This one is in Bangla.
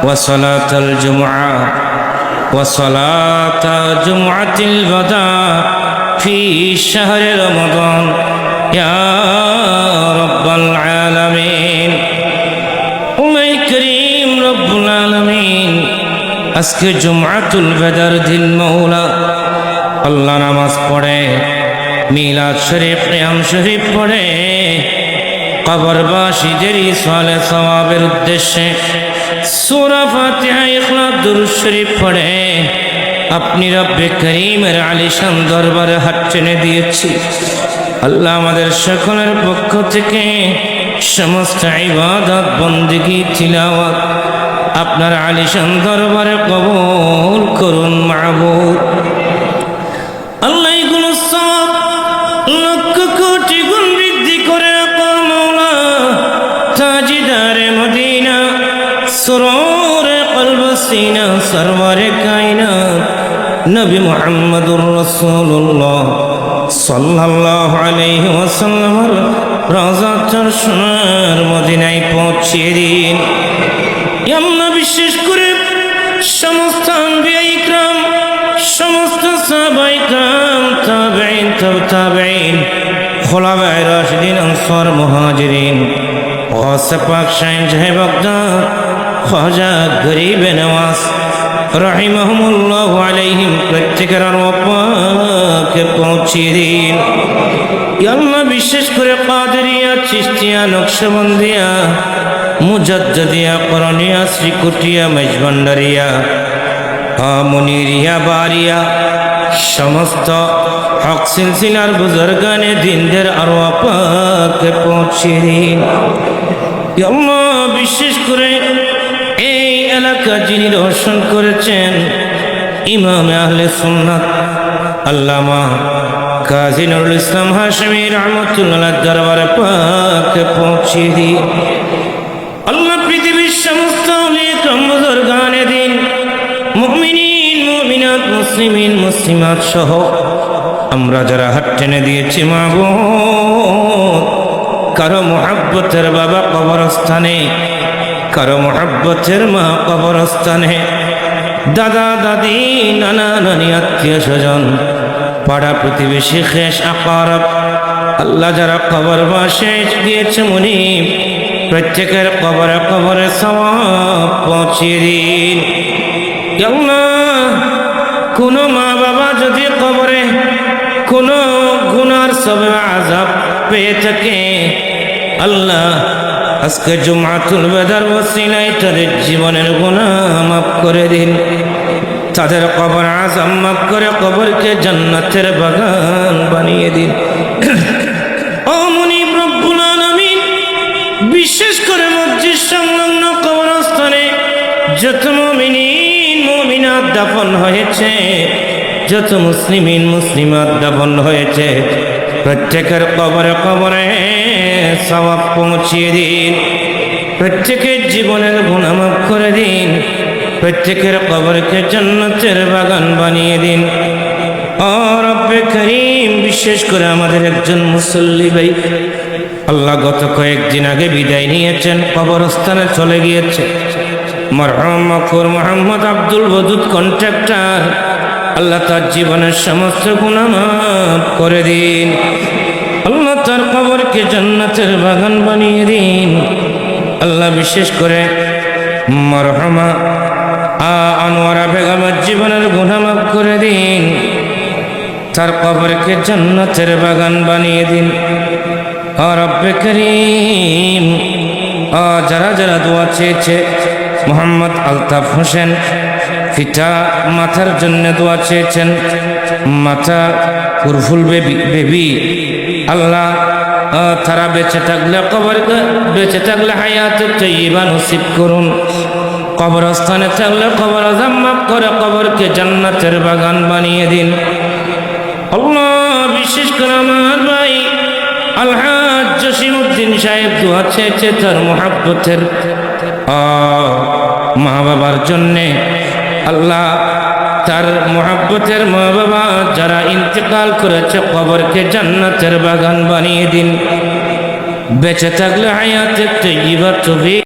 وصلاة الجمعة وصلاة جمعة الوداع في شهر رمضان يا رب العالمين الله كريم رب العالمين আজকে জুমআতুল বদর দিন মওলা আল্লাহ নামাজ পড়ে মিলাদ শরীফ কিয়াম শরীফ পড়ে কবরবাসীদের সালে সওয়াবের উদ্দেশ্যে সূরা ফাতিহা ইখলাস দুরূদ শরীফ পড়ে আপনি রব্বে করিমের আলিশান দরবারে হাত টেনে দিয়েছি। আল্লাহ আমাদের সকলের পক্ষ থেকে সমস্ত ইবাদত বন্দেগী তিলাওয়াত আপনার আলিশান দরবারে কবুল করুন মাবুদ। আল্লাহ এগুলো সব লক্ষ কোটি গুণ বৃদ্ধি করে রাখো মওলা। তাজিদারে মদিনা সুরুরে কলব সিনা সরওয়ারে কায়নাত নবী মুহাম্মদুর রাসূলুল্লাহ সাল্লাল্লাহু আলাইহি ওয়াসাল্লামের রওজা সোনার মদিনায় পৌঁছিয়ে দিন। আল্লাহ বিশেষ করে সমস্ত আম্বিয়া ইকরাম সমস্ত সাহাবা ইকরাম তাবেঈন তাবেঈন খুলাফায়ে রাশিদিন আনসার মুহাজিরিন গাউসে পাক শাইখ সাহেব বাগদাদ খাজা গরিবে নওয়াজ রাহিমাহুমুল্লাহু আলাইহিম প্রত্যেকের রূপকে পৌঁছিয়ে দিন। আল্লাহ বিশেষ করে কাদেরিয়া চিশতিয়া নকশবন্দিয়া মুজাদ্দিদিয়া করণিয়া শ্রীকুটিয়া মেজভান্ডারিয়া মুনিরিয়া বারিয়া সমস্ত হক সিলসিলার বুজুর্গানে দিনদের আরওয়াকে পৌঁছে দিন। আল্লাহ বিশেষ করে এই এলাকা যিনি রোশন করেছেন ইমাম আহলে সুন্নাত আল্লামা কাজী নুরুল ইসলাম হাশমি রহমাতুল্লাহ দরবারে পাকে পৌঁছে দিন। আল্লাহ পৃথিবীর সমস্ত বুজুর্গানে দিন মুমিনিন মুমিনাত মুসলিমিন মুসলিমাত সহ আমরা যারা হাত টেনে দিয়েছি মাবুদ কারো মুহাব্বতের বাবা কবরস্থানে কারো মুহাব্বতের মা কবরস্থানে দাদা দাদি নানা নানি আত্মীয় স্বজন পাড়া প্রতিবেশী খেশ আকরাব আল্লাহ যারা কবরবাসে গিয়েছে মুনিব প্রত্যেকের কবরে কবরে সওয়াব পৌঁছিয়ে দিন। আল্লাহ কোন মা বাবা যদি কবরে কোন গুনার সবে আযাব পেয়ে থাকে আল্লাহ আজকে জুমআতুল বদর ওসিলায় তাদের জীবনের গুনাহ মাফ করে দিন, তাদের কবর আযাব মাফ করে কবরকে জান্নাতের বাগান বানিয়ে দিন। ও মুনিব রব্বুল আলামিন বিশেষ করে মসজিদ সংলগ্ন কবরস্থানে যত মুমিনিন মুমিনাত দাফন হয়েছে যত মুসলিমিন মুসলিমাত দাফন হয়েছে প্রত্যেকের কবরে কবরে সওয়াব পৌঁছিয়ে দিন, প্রত্যেকের জীবনের গুনাহ মাফ করে দিন, প্রত্যেকের কবরকে জান্নাতের বাগান বানিয়ে দিন। ও রব্বে করিম বিশেষ করে আমাদের একজন মুসল্লি ভাই আল্লাহ গত কয়েকদিন আগে বিদায় নিয়েছেন, কবরস্থানে চলে গিয়েছে মরহুম মকবুর মোহাম্মদ আব্দুল ওয়াদুদ কন্ট্রাক্টর আল্লাহ তার জীবনের সমস্ত গুনাহ মাফ করে দিন। আল্লাহ তার কবরকে জান্নাতের বাগান বানিয়ে দিন। আল্লাহ বিশেষ করে মরহুমা আনোয়ারা বেগমের জীবনের গুনাহ মাফ করে দিন, তার কবরকে জান্নাতের বাগান বানিয়ে দিন। ও রব্বে করিম যারা যারা দোয়া চেয়েছে মোহাম্মদ আলতাফ হোসেন পিতা মাথার জন্য দোয়া চেয়েছেন, মাথা কুরফুল বেবি আল্লাহ তারা বেঁচে থাকলে কবরকে বেঁচে থাকলে হায়াতে তাইয়্যিবা নসিব করুন, কবরস্থানে থাকলে কবর আযাব মাফ করে কবরকে জান্নাতের বাগান বানিয়ে দিন। আল্লাহ বিশেষ করে আমার ভাই আলহাজ জসিমউদ্দিন সাহেব দোয়া চেয়েছে তার মুহাব্বতের মা বাবার জন্যে আল্লাহ তার মুহাব্বতের মা বাবা যারা ইন্তেকাল করেছে কবরকে জান্নাতের বাগান বানিয়ে দিন, বেঁচে থাকলে হায়াতে তাইয়্যিবা তৌফিক